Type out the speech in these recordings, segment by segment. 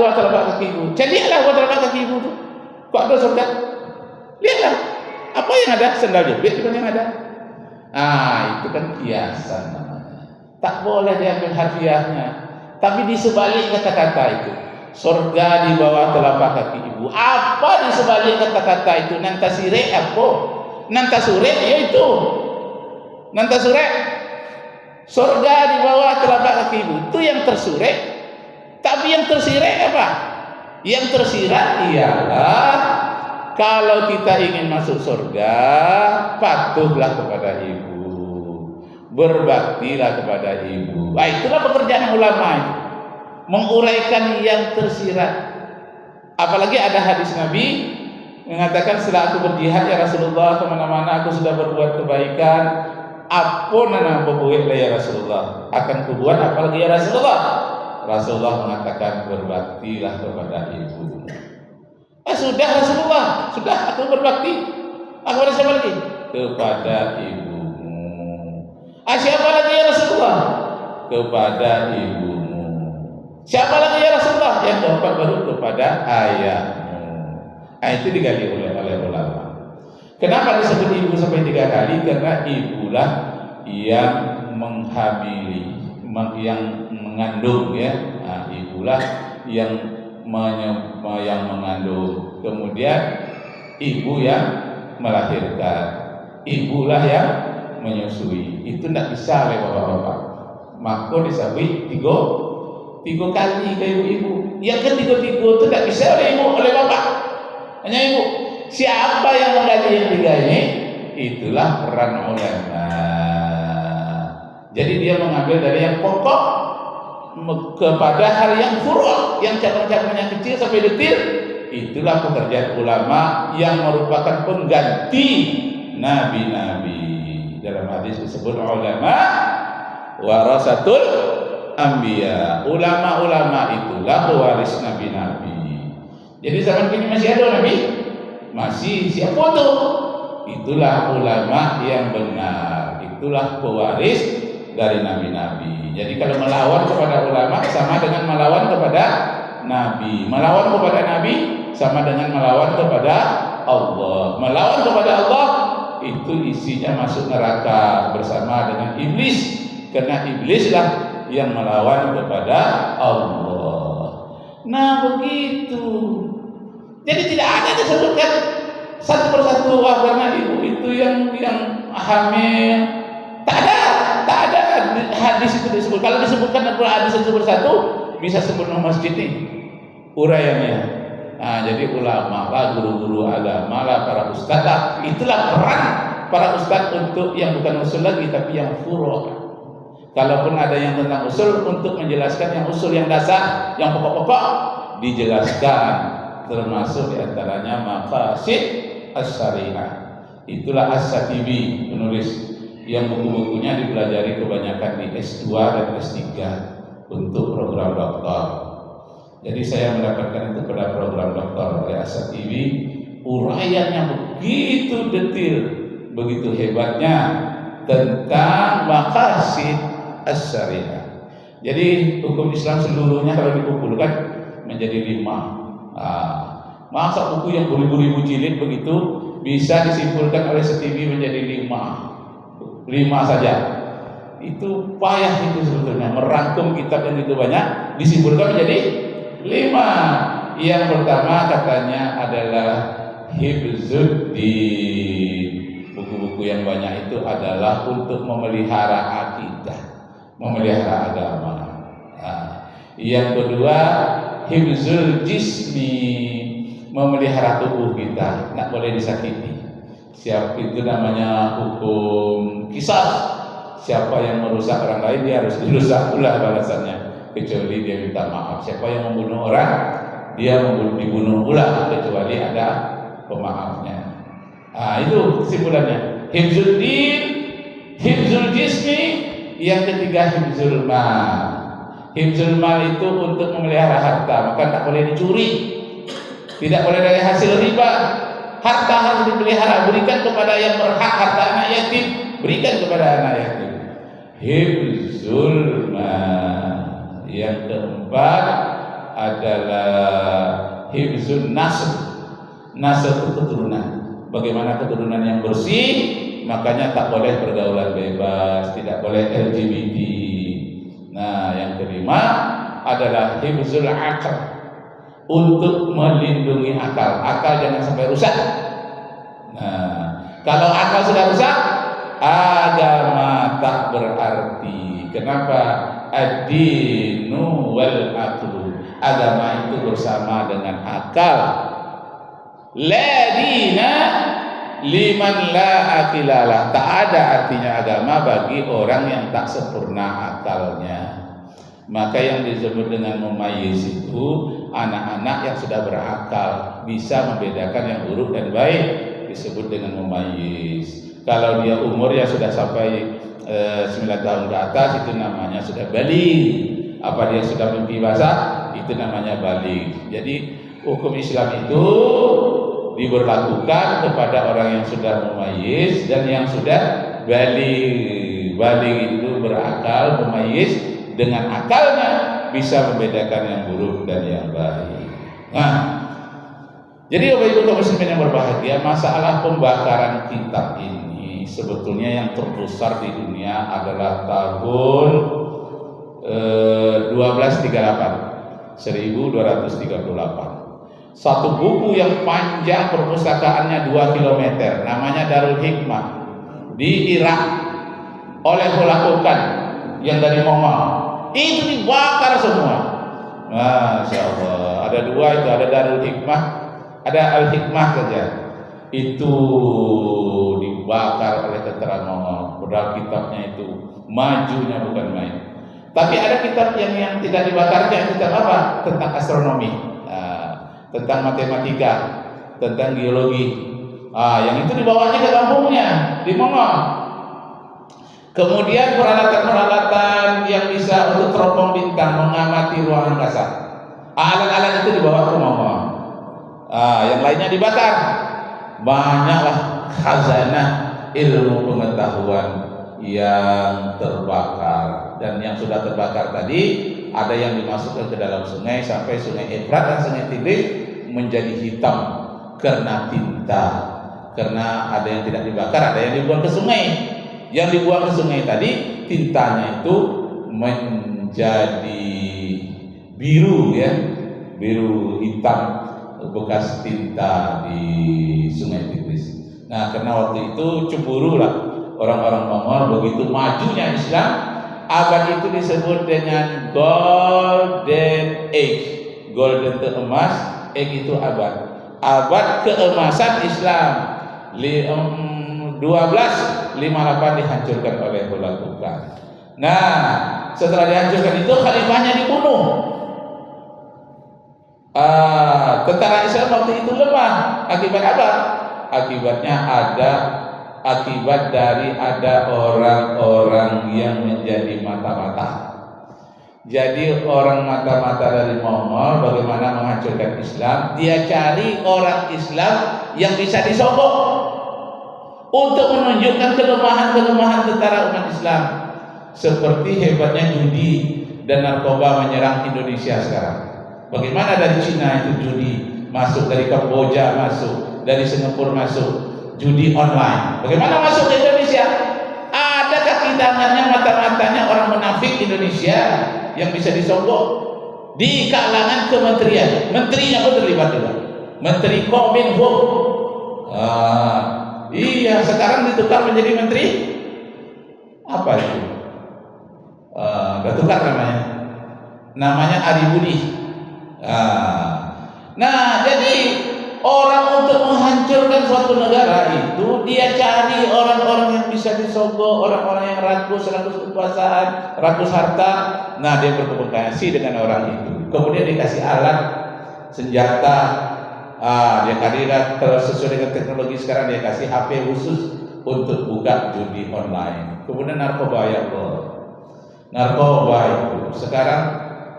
bawah telapak kakimu. Lihatlah bawah telapak kakimu tu. Kok ada surga? Lihatlah. Apa yang ada? Sendal jepit itu yang ada. Itu kan kiasan namanya. Tak boleh diambil harfiahnya. Tapi di sebalik kata-kata itu, surga di bawah telapak kaki ibu. Apa di sebalik kata-kata itu? Nantasire apa? Nantasure yaitu. Nantasure surga di bawah telapak kaki ibu. Itu yang tersurek. Tapi yang tersirat apa? Yang tersirat ialah kalau kita ingin masuk surga, patuhlah kepada ibu, berbaktilah kepada ibu. Itulah pekerjaan ulama itu, menguraikan yang tersirat. Apalagi ada hadis Nabi mengatakan, setelah aku berjihad ya Rasulullah, kemana-mana aku sudah berbuat kebaikan, apa nana berbuat ya Rasulullah, akan kubuat apalagi ya Rasulullah. Rasulullah mengatakan, berbaktilah kepada ibu. Sudah Rasulullah, sudah aku berbakti. Aku pada siapa lagi? Kepada ibumu. Siapa lagi ya Rasulullah? Kepada ibumu. Siapa lagi ya Rasulullah? Yang keempat baru kepada ayahmu. Itu digali oleh ulama. Kenapa disebut ibu sampai 3 kali? Karena ibulah yang menghamili, yang mengandung ya. Ibulah yang mengandung. Kemudian ibu yang melahirkan, ibulah yang menyusui. Itu tidak bisa oleh bapak-bapak. Maka disebut tiga kali ke ibu-ibu. Yang ketiga-tiga itu tidak bisa oleh bapak, hanya ibu. Siapa yang menggaji yang 3 ini? Itulah peran ulama. Jadi dia mengambil dari yang pokok kepada hal yang furu', yang cabang-cabangnya kecil sampai detil. Itulah pekerjaan ulama yang merupakan pengganti nabi-nabi. Dalam hadis disebut ulama warasatul anbiya. Ulama-ulama itulah pewaris nabi-nabi. Jadi zaman kini masih ada nabi? Masih. Siapa tu? Itulah ulama yang benar. Itulah pewaris dari nabi-nabi. Jadi kalau melawan kepada ulama sama dengan melawan kepada nabi. Melawan kepada nabi sama dengan melawan kepada Allah. Melawan kepada Allah itu isinya masuk neraka bersama dengan iblis. Karena iblislah yang melawan kepada Allah. Nah begitu. Jadi tidak ada disebutkan satu persatu karena ibu itu yang hamil. Tak ada hadis itu disebut. Kalau disebutkan hadis satu persatu bisa sebut masjid nih uraiannya. Jadi ulama lah, guru-guru agama lah, para ustaz lah. Itulah peran para ustaz untuk yang bukan usul lagi tapi yang furu'. Kalaupun ada yang tentang usul, untuk menjelaskan yang usul, yang dasar, yang pokok-pokok dijelaskan, termasuk diantaranya maqasid as-syariah. Itulah As-Satibi penulis yang buku-bukunya dipelajari kebanyakan di S2 dan S3 untuk program doktor. Jadi saya mendapatkan itu pada program doktor oleh As-Satibi. Uraian yang begitu detil, begitu hebatnya tentang maqasid as-syariah. Jadi hukum Islam seluruhnya kalau dikumpulkan menjadi 5. Masa buku yang beribu-ribu jilid begitu bisa disimpulkan oleh Satibi menjadi 5 saja. Itu payah itu sebetulnya, merangkum kitab yang itu banyak disimpulkan menjadi 5. Yang pertama katanya adalah hifzuddin. Buku-buku yang banyak itu adalah untuk memelihara akidah, memelihara agama. Yang kedua hifzul jismi, memelihara tubuh kita, tidak boleh disakiti. Siapa itu namanya hukum kisas. Siapa yang merusak orang lain dia harus dirusak pula balasannya, kecuali dia minta maaf. Siapa yang membunuh orang dia dibunuh pula kecuali ada pemaafnya. Itu kesimpulannya. Hifzuddin, hifzul jismi. Yang ketiga hifzul mal. Hifzul mal itu untuk memelihara harta, maka tak boleh dicuri, tidak boleh dari hasil riba. Harta harus dipelihara, berikan kepada yang berhak. Harta anak yatim berikan kepada anak yatim. Hifzul mal. Yang keempat adalah hifzun nasl. Nasl itu keturunan. Bagaimana keturunan yang bersih? Makanya tak boleh pergaulan bebas, tidak boleh LGBT. Nah, yang kelima adalah hifzul akal, untuk melindungi akal. Akal jangan sampai rusak. Nah, kalau akal sudah rusak, agama tak berarti. Kenapa? Ad-dinu wal aqlu. Agama itu bersama dengan akal. La dina liman la aqilalah. Tak ada artinya agama bagi orang yang tak sempurna akalnya. Maka yang disebut dengan mumayyiz itu anak-anak yang sudah berakal, bisa membedakan yang buruk dan baik, disebut dengan mumayyiz. Kalau dia umurnya sudah sampai 9 tahun ke atas, itu namanya sudah baligh. Apa dia sudah mimpi basah, itu namanya baligh. Jadi hukum Islam itu diberlakukan kepada orang yang sudah mumayyiz dan yang sudah baligh. Baligh itu berakal, mumayyiz dengan akalnya bisa membedakan yang buruk dan yang baik. Nah, jadi Bapak Ibu kaum muslimin yang berbahagia, masalah pembakaran kitab ini sebetulnya yang terbesar di dunia adalah tahun 1238. Satu buku yang panjang perpustakaannya 2 km, namanya Darul Hikmah, di Irak oleh Hulakukan yang dari Mongol. Itu dibakar semua. Masya Allah. Ada 2 itu, ada Darul Hikmah, ada Al-Hikmah saja. Itu dibakar oleh tentara Mongol. Padahal kitabnya itu majunya bukan main. Tapi ada kitab yang tidak dibakarnya. Kitab apa? Tentang astronomi, tentang matematika, tentang geologi. Yang itu dibawanya ke kampungnya di Mongol. Kemudian peralatan-peralatan yang bisa untuk teropong bintang, mengamati ruang angkasa, alat-alat itu dibawa ke Mongol. Yang lainnya dibakar. Banyaklah khazanah ilmu pengetahuan yang terbakar. Dan yang sudah terbakar tadi, ada yang dimasukkan ke dalam sungai sampai sungai Efrat dan sungai Tigris menjadi hitam karena tinta. Karena ada yang tidak dibakar, ada yang dibuang ke sungai. Yang dibuang ke sungai tadi, tintanya itu menjadi biru, ya, biru hitam, bekas tinta di sungai Tigris. Nah, karena waktu itu cemburulah orang-orang Mongol, begitu majunya Islam. Abad itu disebut dengan Golden Age. Golden itu emas, age itu abad. Abad keemasan Islam. 1258 dihancurkan oleh Hulakukan. Nah, setelah dihancurkan itu khalifahnya dibunuh. Tentara Islam waktu itu lemah. Akibat apa? Akibatnya akibat dari ada orang-orang yang menjadi mata-mata. Jadi orang mata-mata dari Mongol bagaimana menghancurkan Islam? Dia cari orang Islam yang bisa disogok untuk menunjukkan kelemahan-kelemahan tentara umat Islam. Seperti hebatnya judi dan narkoba menyerang Indonesia sekarang. Bagaimana dari Cina itu judi masuk, dari Kamboja masuk, dari Singapura masuk, judi online. Bagaimana masuk ke Indonesia? Ada kaki tangannya, mata-matanya orang munafik Indonesia yang bisa disogok di kalangan kementerian. Menterinya pun terlibat juga. Menteri Kominfo. Iya, sekarang ditukar menjadi menteri apa itu? Udah tukar namanya. Namanya Ari Budi. Nah, jadi orang untuk menghancurkan suatu negara itu dia cari orang-orang yang bisa disogok, orang-orang yang rakus kekuasaan, rakus harta. Nah, dia berkomunikasi dengan orang itu. Kemudian dikasih alat, senjata. Dia kandidat, kalau sesuai dengan teknologi sekarang dia kasih HP khusus untuk buka judi online. Kemudian narkoba, ya Allah. Narkoba itu sekarang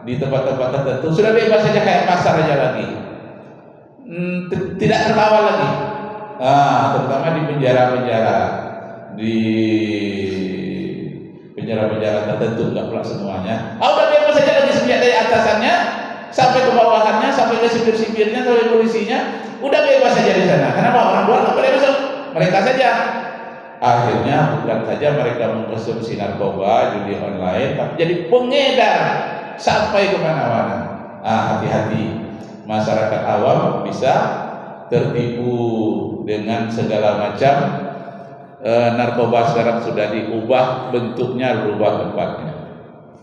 di tempat-tempat tertentu sudah bebas saja, kayak pasar aja lagi. Tidak terkawal lagi. Terutama di penjara-penjara, di penjara-penjara tertentu, enggak pula semuanya. Udah bebas saja lagi sejak dari atasannya sampai ke bawahannya, sampai ke sipir-sipirnya, sampai polisinya, udah bebas saja di sana. Kenapa? Orang luar nggak boleh masuk, mereka saja. Akhirnya bukan saja mereka mengkonsumsi narkoba, judi online, tapi jadi pengedar sampai kemana-mana. Hati-hati, masyarakat awam bisa tertipu dengan segala macam narkoba. Sekarang sudah diubah bentuknya, berubah tempatnya.